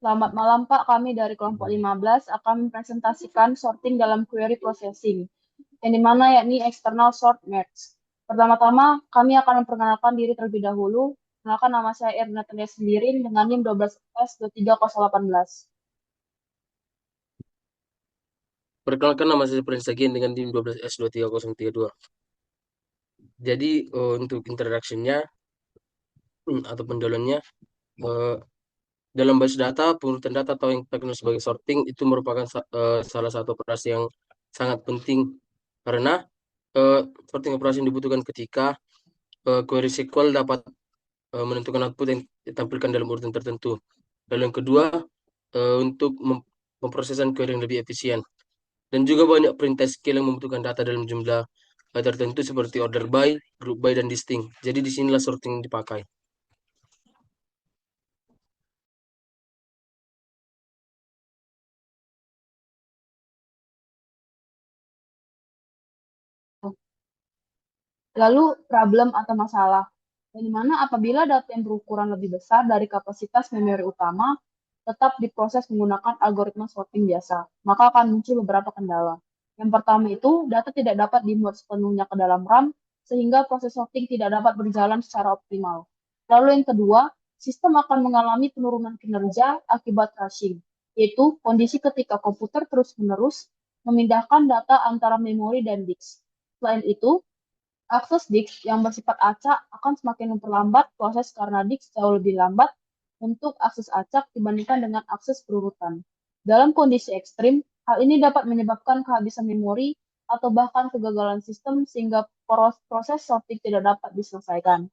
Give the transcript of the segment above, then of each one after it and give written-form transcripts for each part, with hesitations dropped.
Selamat malam Pak, kami dari kelompok 15 akan mempresentasikan sorting dalam query processing, yang dimana yakni external sort merge. Pertama-tama, kami akan memperkenalkan diri terlebih dahulu. Kenalkan, nama saya Erna Tanda sendiri dengan NIM 12S23018. Perkenalkan, nama saya Prince Agian dengan NIM 12S23032. Jadi untuk introduction-nya atau pendahuluannya, eh, dalam basis data, pengurutan data atau yang kita kenal sebagai sorting itu merupakan salah satu operasi yang sangat penting karena eh, sorting operasi yang dibutuhkan ketika query SQL dapat menentukan output yang ditampilkan dalam urutan tertentu. Lalu yang kedua, untuk memprosesan query yang lebih efisien. Dan juga banyak perintah skill yang membutuhkan data dalam jumlah tertentu seperti order by, group by, dan distinct. Jadi disinilah sorting dipakai. Lalu problem atau masalah, yang dimana apabila data yang berukuran lebih besar dari kapasitas memori utama tetap diproses menggunakan algoritma sorting biasa, maka akan muncul beberapa kendala. Yang pertama itu, data tidak dapat dimuat sepenuhnya ke dalam RAM, sehingga proses sorting tidak dapat berjalan secara optimal. Lalu yang kedua, sistem akan mengalami penurunan kinerja akibat crashing, yaitu kondisi ketika komputer terus-menerus memindahkan data antara memori dan disk. Selain itu, akses disk yang bersifat acak akan semakin memperlambat proses karena disk jauh lebih lambat untuk akses acak dibandingkan dengan akses berurutan. Dalam kondisi ekstrim, hal ini dapat menyebabkan kehabisan memori atau bahkan kegagalan sistem sehingga proses sorting tidak dapat diselesaikan.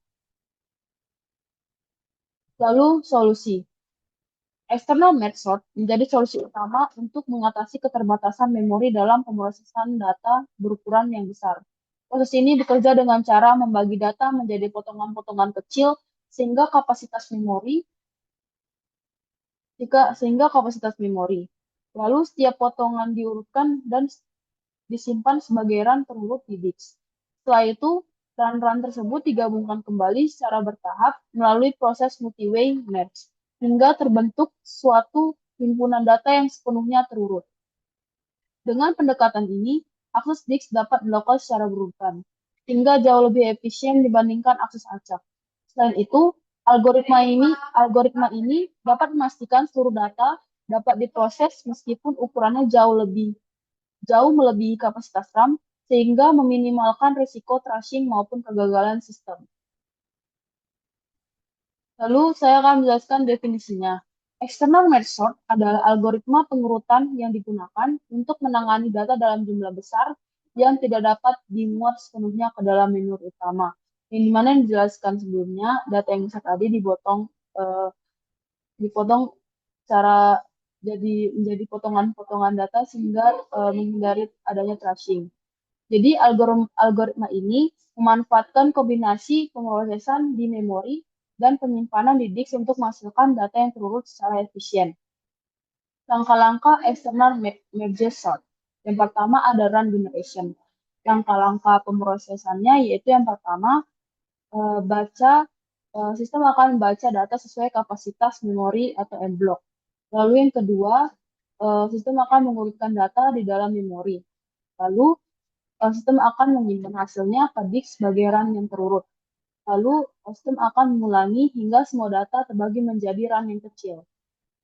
Lalu solusi. External merge sort menjadi solusi utama untuk mengatasi keterbatasan memori dalam pemrosesan data berukuran yang besar. Proses ini bekerja dengan cara membagi data menjadi potongan-potongan kecil sehingga kapasitas memori sehingga kapasitas memori. Lalu setiap potongan diurutkan dan disimpan sebagai run terurut di disk. Setelah itu, run-run tersebut digabungkan kembali secara bertahap melalui proses multi-way merge hingga terbentuk suatu himpunan data yang sepenuhnya terurut. Dengan pendekatan ini, akses disk dapat dilakukan secara berurutan, hingga jauh lebih efisien dibandingkan akses acak. Selain itu, algoritma ini dapat memastikan seluruh data dapat diproses meskipun ukurannya jauh melebihi kapasitas RAM, sehingga meminimalkan risiko thrashing maupun kegagalan sistem. Lalu saya akan menjelaskan definisinya. External merge sort adalah algoritma pengurutan yang digunakan untuk menangani data dalam jumlah besar yang tidak dapat dimuat sepenuhnya ke dalam memori utama. Yang dimana yang dijelaskan sebelumnya, data yang besar tadi dipotong cara jadi menjadi potongan-potongan data sehingga menghindari adanya thrashing. Jadi algoritma ini memanfaatkan kombinasi pemrosesan di memori dan penyimpanan di disk untuk menghasilkan data yang terurut secara efisien. Langkah-langkah external merge sort. Yang pertama ada run generation. Langkah-langkah pemrosesannya yaitu yang pertama eh, baca sistem akan membaca data sesuai kapasitas memori atau M-block. Lalu yang kedua, sistem akan mengurutkan data di dalam memori. Lalu sistem akan menyimpan hasilnya ke disk sebagai run yang terurut. Lalu sistem akan mengulangi hingga semua data terbagi menjadi run yang kecil.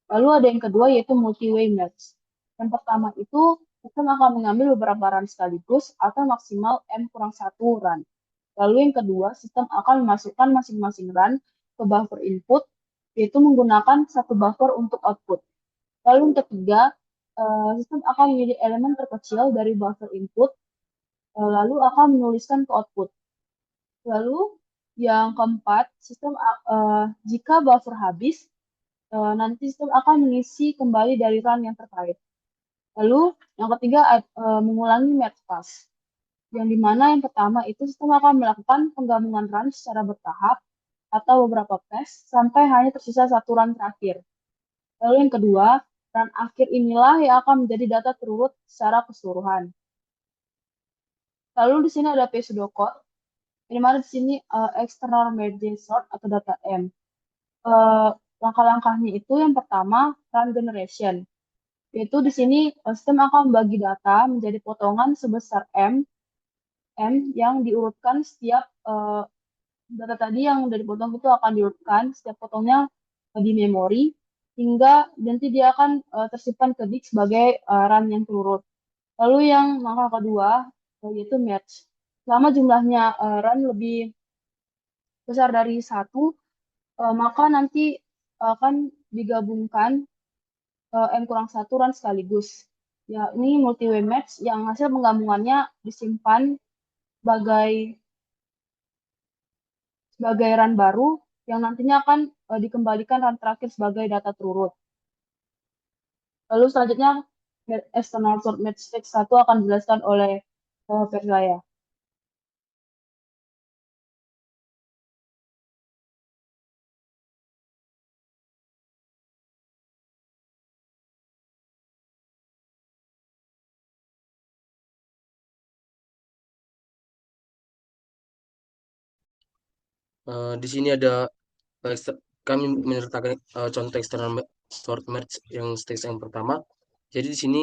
Lalu ada yang kedua yaitu multi-way merge. Yang pertama itu sistem akan mengambil beberapa run sekaligus atau maksimal M-1 run. Lalu yang kedua, sistem akan memasukkan masing-masing run ke buffer input, yaitu menggunakan satu buffer untuk output. Lalu yang ketiga, sistem akan memilih elemen terkecil dari buffer input, lalu akan menuliskan ke output. Lalu yang keempat, jika buffer habis, nanti sistem akan mengisi kembali dari run yang terkait. Lalu yang ketiga, mengulangi match pass. Yang dimana yang pertama itu sistem akan melakukan penggabungan run secara bertahap atau beberapa pass sampai hanya tersisa satu run terakhir. Lalu yang kedua, run akhir inilah yang akan menjadi data terurut secara keseluruhan. Lalu di sini ada pseudocode, di mana di sini external merge sort atau data M. langkah-langkahnya itu yang pertama run generation. Yaitu di sini sistem akan membagi data menjadi potongan sebesar M yang diurutkan setiap data tadi yang udah dipotong itu akan diurutkan setiap potongnya di memori hingga nanti dia akan tersimpan ke disk sebagai run yang turut. Lalu yang langkah kedua yaitu match. Selama jumlahnya run lebih besar dari satu, maka nanti akan digabungkan n kurang satu run sekaligus. Ya, ini multi-way match yang hasil penggabungannya disimpan sebagai run baru yang nantinya akan dikembalikan run terakhir sebagai data turut. Lalu selanjutnya external sort match stage 1 akan dijelaskan oleh Persaya. Di sini ada kami menyertakan contoh external sort merge yang stage yang pertama. Jadi di sini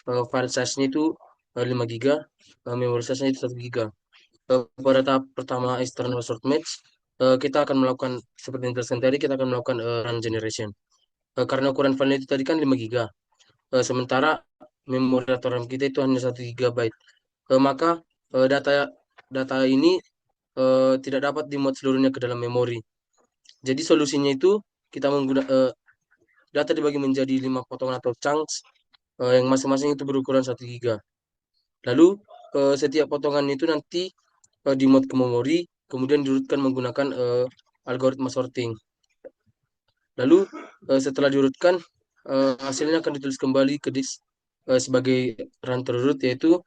file size-nya itu 5 GB, memory size-nya itu 1 GB. Pada tahap pertama external sort merge, kita akan melakukan seperti yang dijelaskan tadi, kita akan melakukan run generation. Karena ukuran file itu tadi kan 5 GB. Sementara memori atau RAM kita itu hanya 1 GB. Maka data data ini tidak dapat dimuat seluruhnya ke dalam memori. Jadi solusinya itu kita menggunakan data dibagi menjadi 5 potongan atau chunks yang masing-masing itu berukuran 1 GB. Lalu setiap potongan itu nanti dimuat ke memori, kemudian diurutkan menggunakan algoritma sorting. Lalu setelah diurutkan hasilnya akan ditulis kembali ke disk sebagai run terurut, yaitu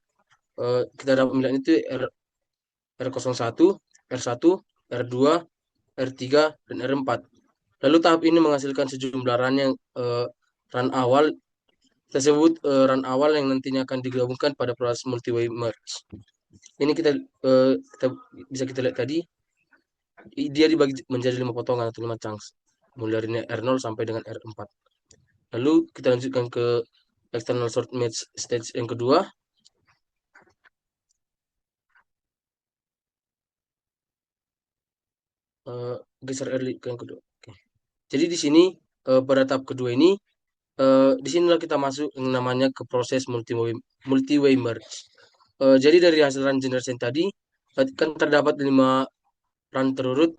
kita dapat pemilihan itu R01, R1, R2, R3, dan R4. Lalu tahap ini menghasilkan sejumlah run yang run awal tersebut run awal yang nantinya akan digabungkan pada proses multi-way merge. Ini kita bisa kita lihat tadi dia dibagi menjadi 5 potongan atau 5 chunks mulai dari R0 sampai dengan R4. Lalu kita lanjutkan ke external sort match stage yang kedua. Geser early ke yang kedua. Oke. Jadi di sini pada tahap kedua ini di sinilah kita masuk yang namanya ke proses multi-way merge. Jadi dari hasil run generation tadi kan terdapat 5 run terurut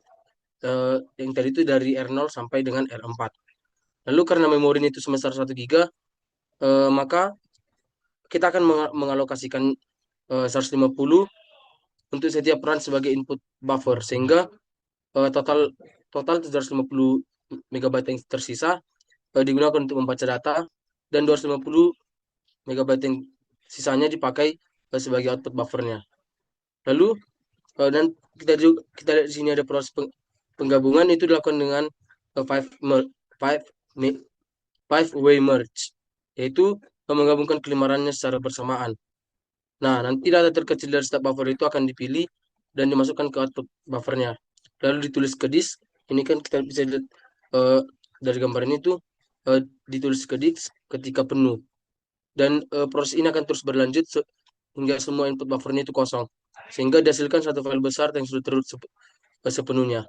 yang tadi itu dari R0 sampai dengan R4. Lalu karena memori itu sebesar 1 GB, maka kita akan mengalokasikan 150 untuk setiap run sebagai input buffer sehingga total total 750 MB yang tersisa digunakan untuk membaca data dan 250 MB yang sisanya dipakai sebagai output buffernya. Lalu dan kita lihat di sini ada proses penggabungan itu dilakukan dengan five way merge, yaitu menggabungkan kelimarannya secara bersamaan. Nah, nanti data terkecil dari setiap buffer itu akan dipilih dan dimasukkan ke output buffernya. Lalu ditulis ke disk. Ini kan kita bisa lihat dari gambar ini tuh ditulis ke disk ketika penuh. Dan proses ini akan terus berlanjut hingga semua input buffernya itu kosong. Sehingga dihasilkan satu file besar yang sudah terurut sepenuhnya.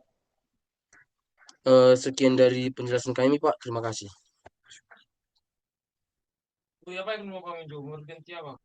Sekian dari penjelasan kami, Pak. Terima kasih. Apa yang mau kami jumur ganti apa?